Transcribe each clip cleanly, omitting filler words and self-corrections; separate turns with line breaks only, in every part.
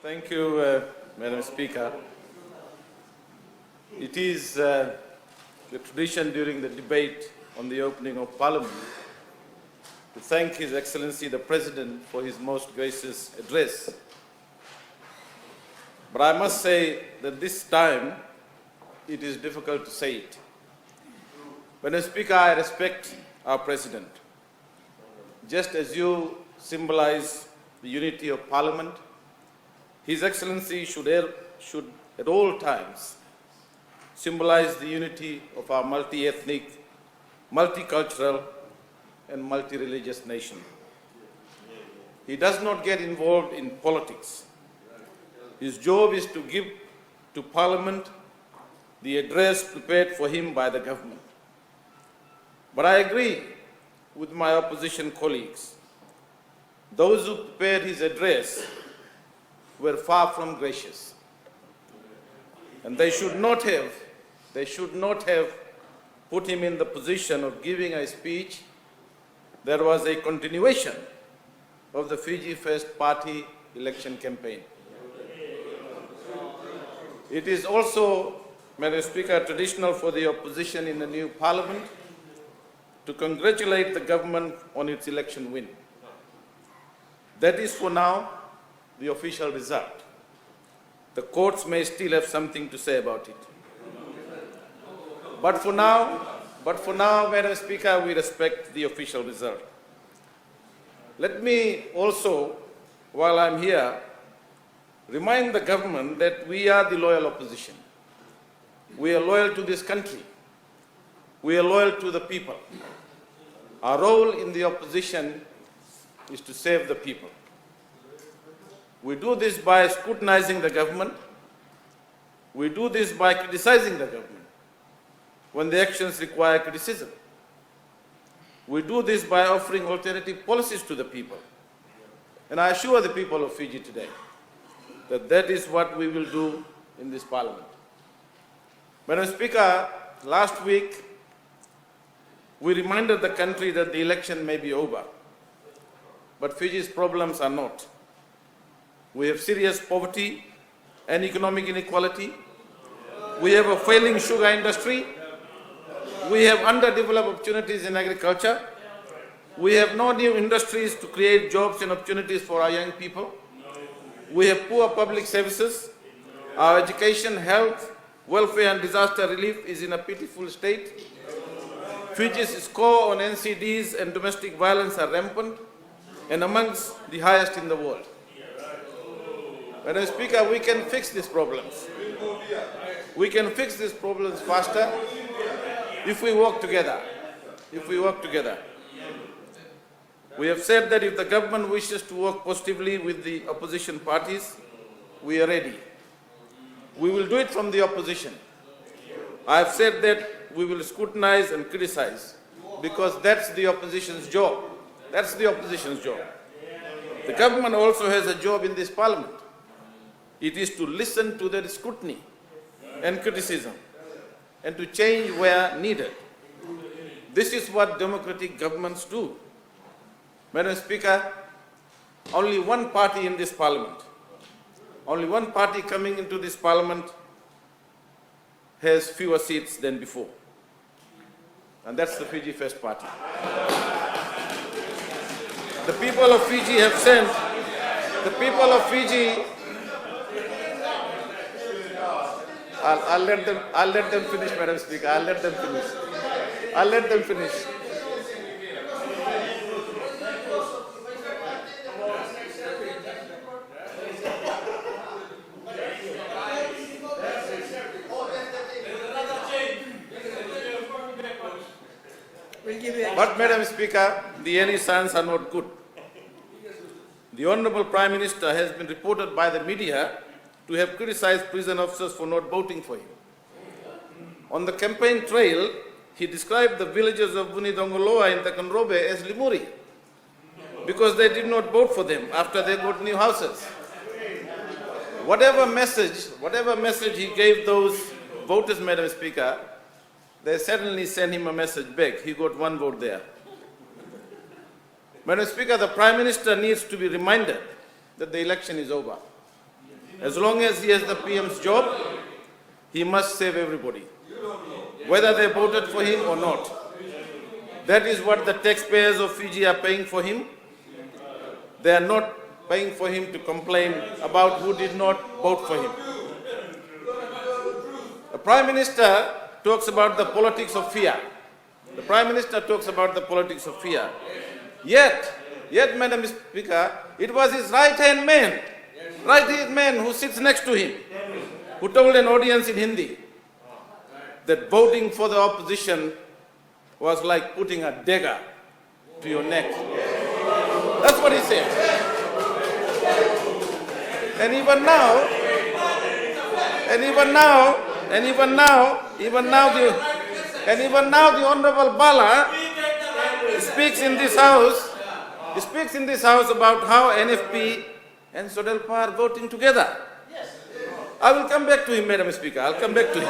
Thank you, Madam Speaker. It is the tradition during the debate on the opening of Parliament to thank His Excellency the President for his most gracious address. But I must say that this time it is difficult to say it. Madam Speaker, I respect our President. Just as you symbolize the unity of Parliament, His Excellency should at all times symbolize the unity of our multi-ethnic, multicultural, and multi-religious nation. He does not get involved in politics. His job is to give to Parliament the address prepared for him by the government. But I agree with my opposition colleagues. Those who prepared his address were far from gracious. And they should not have put him in the position of giving a speech that was a continuation of the Fiji First Party election campaign. It is also, Madam Speaker, traditional for the opposition in the new Parliament to congratulate the government on its election win. That is, for now, the official result. The courts may still have something to say about it. But for now, Madam Speaker, we respect the official result. Let me also, while I'm here, remind the government that we are the loyal opposition. We are loyal to this country. We are loyal to the people. Our role in the opposition is to save the people. We do this by scrutinizing the government. We do this by criticizing the government when the actions require criticism. We do this by offering alternative policies to the people. And I assure the people of Fiji today that that is what we will do in this Parliament. Madam Speaker, last week we reminded the country that the election may be over, but Fiji's problems are not. We have serious poverty and economic inequality. We have a failing sugar industry. We have underdeveloped opportunities in agriculture. We have no new industries to create jobs and opportunities for our young people. We have poor public services. Our education, health, welfare and disaster relief is in a pitiful state. Fiji's score on NCDs and domestic violence are rampant and amongst the highest in the world. Madam Speaker, we can fix these problems. We can fix these problems faster if we work together. We have said that if the government wishes to work positively with the opposition parties, we are ready. We will do it from the opposition. I have said that we will scrutinize and criticize because that's the opposition's job. That's the opposition's job. The government also has a job in this Parliament. It is to listen to their scrutiny and criticism and to change where needed. This is what democratic governments do. Madam Speaker, only one party in this Parliament, only one party coming into this Parliament has fewer seats than before. And that's the Fiji First Party. The people of Fiji have sent, the people of Fiji, I'll let them finish, Madam Speaker. I'll let them finish. But, Madam Speaker, the early signs are not good. The Honourable Prime Minister has been reported by the media to have criticized prison officers for not voting for him. On the campaign trail, he described the villagers of Vunidongoloa in Takanrobe as Limuri because they did not vote for them after they got new houses. Whatever message he gave those voters, Madam Speaker, they suddenly sent him a message back. He got one vote there. Madam Speaker, the Prime Minister needs to be reminded that the election is over. As long as he has the PM's job, he must save everybody, whether they voted for him or not. That is what the taxpayers of Fiji are paying for him. They are not paying for him to complain about who did not vote for him. The Prime Minister talks about the politics of fear. The Prime Minister talks about the politics of fear. Yet, Madam Speaker, it was his right-hand man who sits next to him, who told an audience in Hindi that voting for the opposition was like putting a dagger to your neck. That's what he said. And even now, the Honorable Bala speaks in this house. He speaks in this house about how NFP and SODELPA are voting together. I will come back to him, Madam Speaker. I'll come back to him.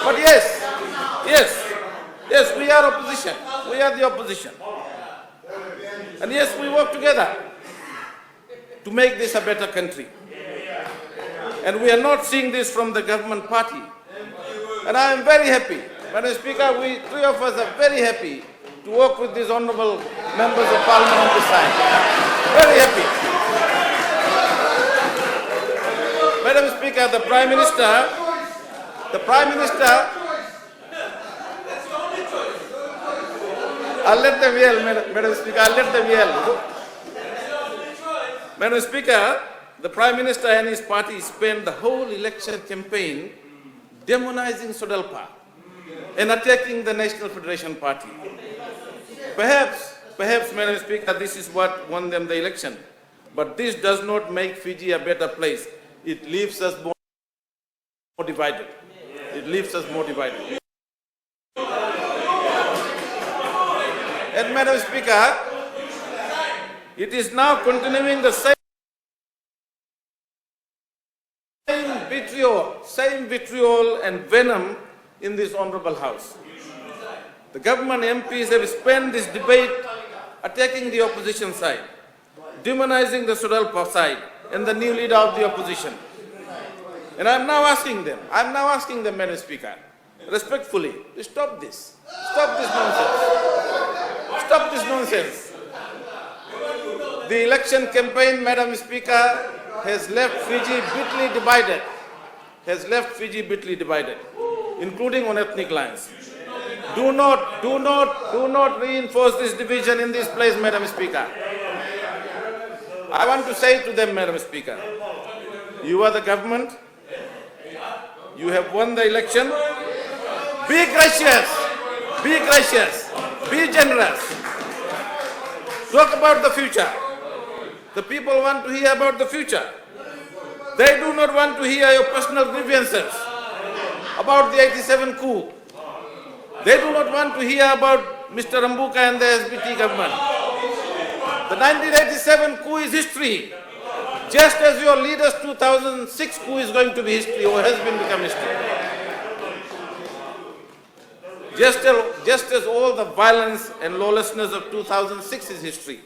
But yes, we are opposition. We are the opposition. And yes, we work together to make this a better country. And we are not seeing this from the government party. And I am very happy. Madam Speaker, we three of us are very happy to work with these honourable members of Parliament on this side. Very happy. Madam Speaker, the Prime Minister, I'll let them yell, Madam Speaker, I'll let them yell. Madam Speaker, the Prime Minister and his party spent the whole election campaign demonizing SODELPA and attacking the National Federation Party. Perhaps, Madam Speaker, this is what won them the election. But this does not make Fiji a better place. It leaves us more divided. It leaves us more divided. And Madam Speaker, it is now continuing the same vitriol and venom in this honourable house. The government MPs have spent this debate attacking the opposition side, demonizing the SODELPA side and the new leader of the opposition. And I'm now asking them, Madam Speaker, respectfully, to stop this. Stop this nonsense. Stop this nonsense. The election campaign, Madam Speaker, has left Fiji bitterly divided, including on ethnic lines. Do not reinforce this division in this place, Madam Speaker. I want to say to them, Madam Speaker, you are the government. You have won the election. Be gracious. Be generous. Talk about the future. The people want to hear about the future. They do not want to hear your personal grievances about the 87 coup. They do not want to hear about Mr. Rambuka and the SBT government. The 1987 coup is history, just as your leader's 2006 coup is going to be history or has become history. Just as all the violence and lawlessness of 2006 is history.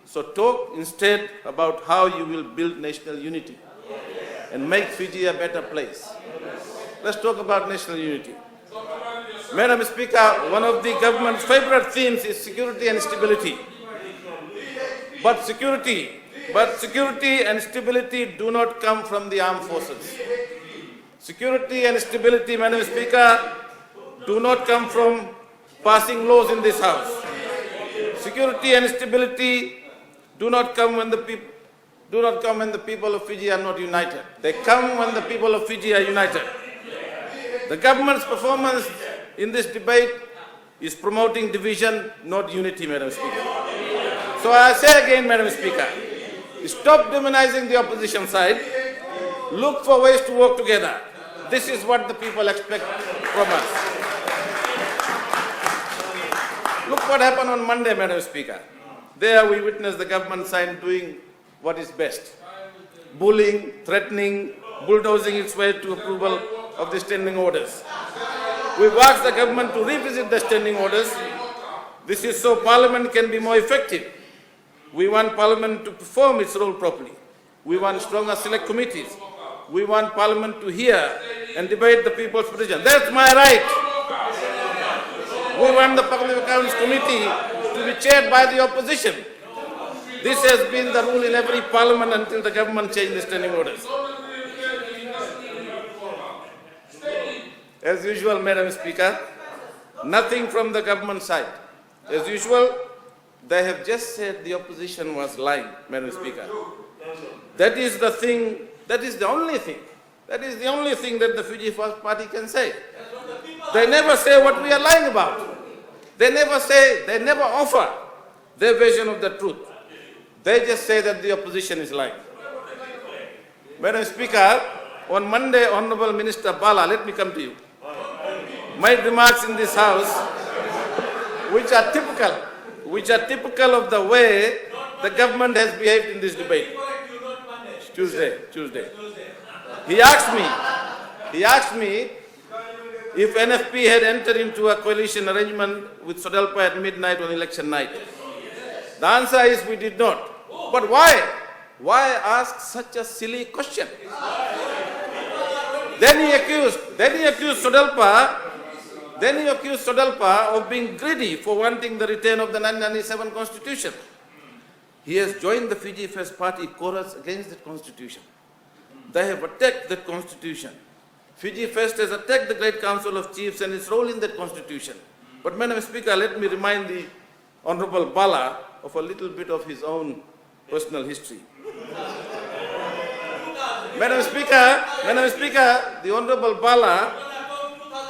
So talk instead about how you will build national unity and make Fiji a better place. Let's talk about national unity. Madam Speaker, one of the government's favorite themes is security and stability. But security and stability do not come from the armed forces. Security and stability, Madam Speaker, do not come from passing laws in this house. Security and stability do not come when the people of Fiji are not united. They come when the people of Fiji are united. The government's performance in this debate is promoting division, not unity, Madam Speaker. So I say again, Madam Speaker, stop demonizing the opposition side. Look for ways to work together. This is what the people expect from us. Look what happened on Monday, Madam Speaker. There we witnessed the government side doing what is best. Bullying, threatening, bulldozing its way to approval of the standing orders. We've asked the government to revisit the standing orders. This is so Parliament can be more effective. We want Parliament to perform its role properly. We want stronger select committees. We want Parliament to hear and debate the people's petition. That's my right. We want the Public Accounts Committee to be chaired by the opposition. This has been the rule in every Parliament until the government changed the standing orders. As usual, Madam Speaker, nothing from the government side. As usual, they have just said the opposition was lying, Madam Speaker. That is the thing, that is the only thing that the Fiji First Party can say. They never say what we are lying about. They never say, they never offer their version of the truth. They just say that the opposition is lying. Madam Speaker, on Monday, Honorable Minister Bala, let me come to you, made remarks in this House which are typical of the way the government has behaved in this debate. Tuesday. He asked me if NFP had entered into a coalition arrangement with SODELPA at midnight on election night. The answer is we did not. But why? Why ask such a silly question? Then he accused SODELPA of being greedy for wanting the return of the 1997 Constitution. He has joined the Fiji First Party chorus against that Constitution. They have attacked that Constitution. Fiji First has attacked the Great Council of Chiefs and its role in that Constitution. But Madam Speaker, let me remind the Honorable Bala of a little bit of his own personal history. Madam Speaker, the Honorable Bala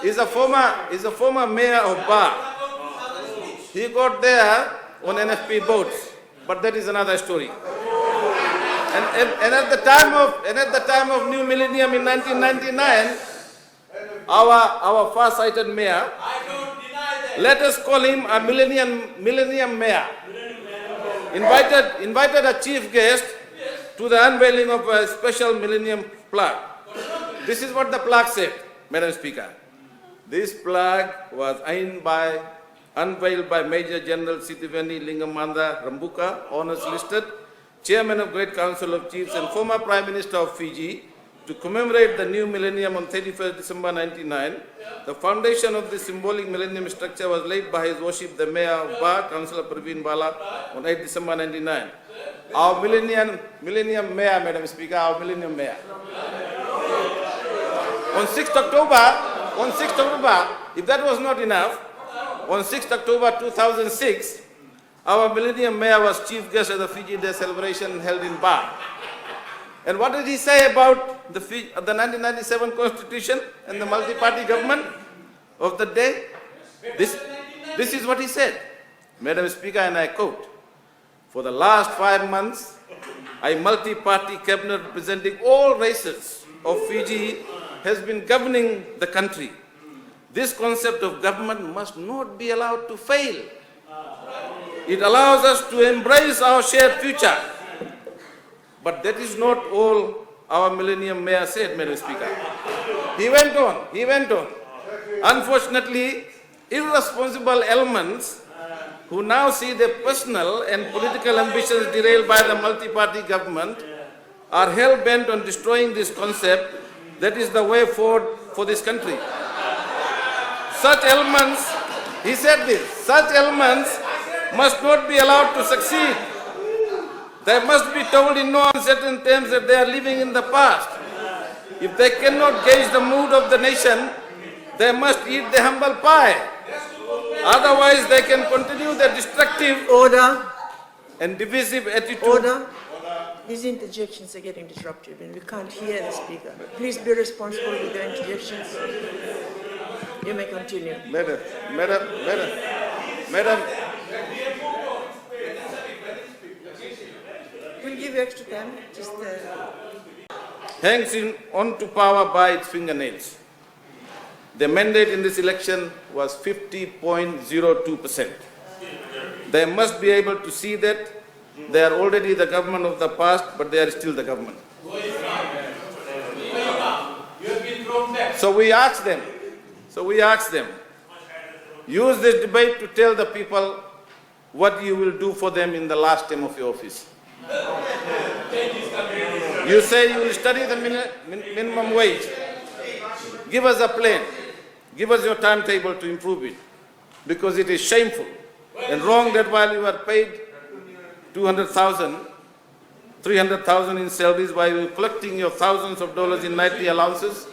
is a former mayor of Ba. He got there on NFP votes, but that is another story. And at the time of New Millennium in 1999, our far-sighted mayor, let us call him a millennium mayor, invited a chief guest to the unveiling of a special millennium plaque. This is what the plaque said, Madam Speaker. This plaque was unveiled by Major General Sitiveni Lingamanda Rambuka, honors listed, Chairman of Great Council of Chiefs and former Prime Minister of Fiji, to commemorate the new millennium on 31st December 1999. The foundation of this symbolic millennium structure was laid by His Worship the Mayor of Ba, Councillor Praveen Bala, on 8 December 1999. Our millennium mayor, Madam Speaker, our millennium mayor. On 6th October, if that was not enough, on 6th October 2006, our millennium mayor was chief guest at the Fiji Day celebration held in Ba. And what did he say about the 1997 Constitution and the multi-party government of the day? This is what he said. Madam Speaker, and I quote, "For the last 5 months, a multi-party cabinet representing all races of Fiji has been governing the country. This concept of government must not be allowed to fail. It allows us to embrace our shared future." But that is not all our millennium mayor said, Madam Speaker. He went on. Unfortunately, irresponsible elements who now see their personal and political ambitions derailed by the multi-party government are hell-bent on destroying this concept that is the way forward for this country. Such elements, he said this, such elements must not be allowed to succeed. They must be told in no uncertain terms that they are living in the past. If they cannot gauge the mood of the nation, they must eat the humble pie. Otherwise, they can continue their destructive and divisive attitude.
Order. These interjections are getting disruptive and we can't hear the speaker. Please be responsible with your interjections. You may continue.
Madam.
We'll give you extra time.
Hangs on to power by its fingernails. The mandate in this election was 50.02%. They must be able to see that they are already the government of the past, but they are still the government. So we ask them, use this debate to tell the people what you will do for them in the last term of your office. You say you will study the minimum wage. Give us a plan. Give us your timetable to improve it. Because it is shameful and wrong that while you are paid 200,000, 300,000 in salaries, while you are collecting your thousands of dollars in nightly allowances,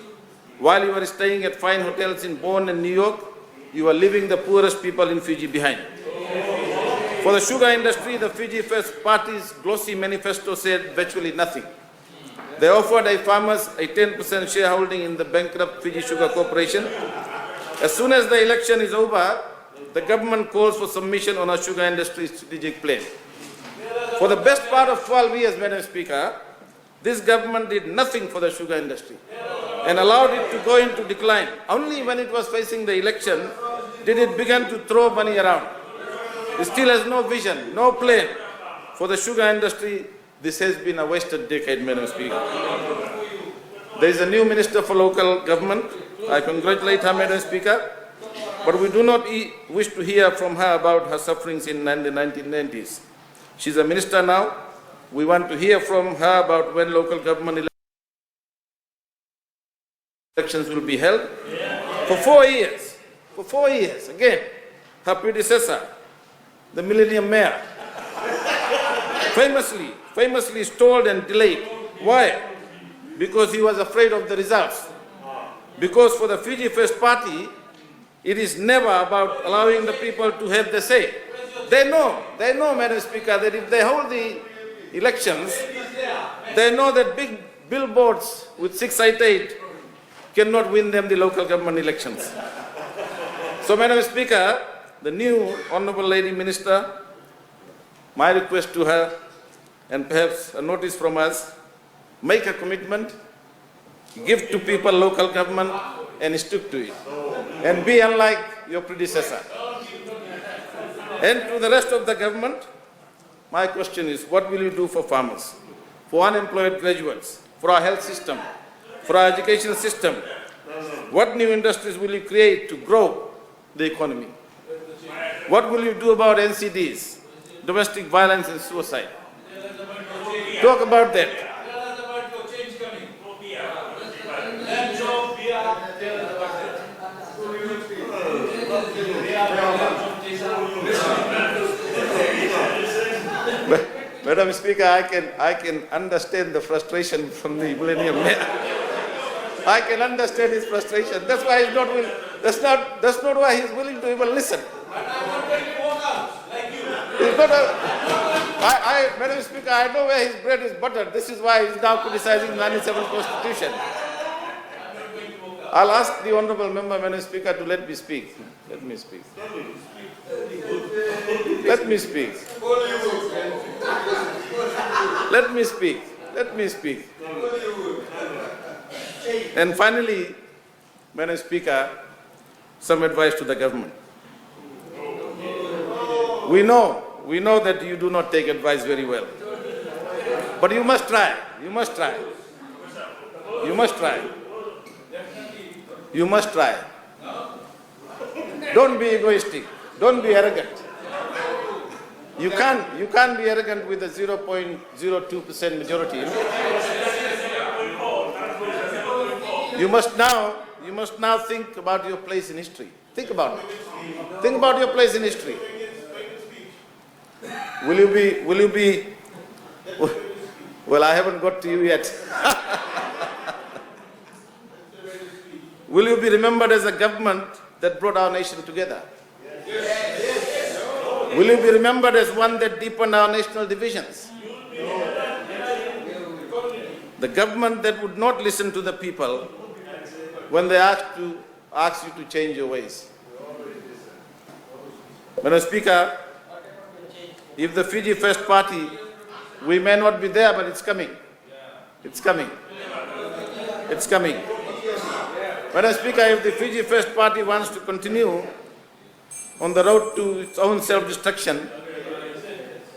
while you are staying at fine hotels in Bonn and New York, you are leaving the poorest people in Fiji behind. For the sugar industry, the Fiji First Party's glossy manifesto said virtually nothing. They offered farmers a 10% shareholding in the bankrupt Fiji Sugar Corporation. As soon as the election is over, the government calls for submission on a sugar industry strategic plan. For the best part of 12 years, Madam Speaker, this government did nothing for the sugar industry and allowed it to go into decline. Only when it was facing the election did it begin to throw money around. It still has no vision, no plan for the sugar industry. This has been a wasted decade, Madam Speaker. There is a new Minister for Local Government. I congratulate her, Madam Speaker, but we do not wish to hear from her about her sufferings in the 1990s. She's a minister now. We want to hear from her about when local government elections will be held. For 4 years, again, her predecessor, the Millennium Mayor, famously stalled and delayed. Why? Because he was afraid of the results. Because for the Fiji First Party, it is never about allowing the people to have the say. They know, Madam Speaker, that if they hold the elections, they know that big billboards with 688 cannot win them the local government elections. So, Madam Speaker, the new Honourable Lady Minister, my request to her, and perhaps a notice from us, make a commitment, give to people local government and stick to it. And be unlike your predecessor. And to the rest of the government, my question is, what will you do for farmers, for unemployed graduates, for our health system, for our education system? What new industries will you create to grow the economy? What will you do about NCDs, domestic violence and suicide? Talk about that. Madam Speaker, I can understand the frustration from the Millennium Mayor. I can understand his frustration. That's why he's not willing. That's not why he's willing to even listen. He's not Madam Speaker, I know where his bread is buttered. This is why he's now criticizing the 97 Constitution. I'll ask the Honourable Member, Madam Speaker, to let me speak. Let me speak. Let me speak. Let me speak. Let me speak. And finally, Madam Speaker, some advice to the government. We know that you do not take advice very well. But you must try. You must try. You must try. You must try. Don't be egoistic. Don't be arrogant. You can't be arrogant with a 0.02% majority. You must now think about your place in history. Think about it. Think about your place in history. Will you be, well, I haven't got to you yet. Will you be remembered as a government that brought our nation together? Will you be remembered as one that deepened our national divisions? The government that would not listen to the people when they ask you to change your ways. Madam Speaker, if the Fiji First Party, we may not be there, but it's coming. It's coming. It's coming. Madam Speaker, if the Fiji First Party wants to continue on the road to its own self-destruction,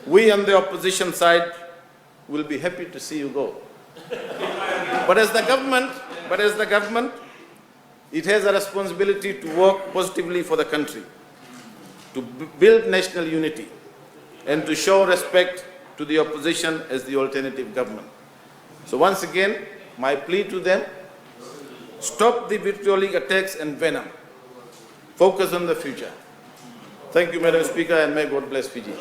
we on the opposition side will be happy to see you go. But as the government, it has a responsibility to work positively for the country, to build national unity, and to show respect to the opposition as the alternative government. So once again, my plea to them, stop the vitriolic attacks and venom. Focus on the future. Thank you, Madam Speaker, and may God bless Fiji.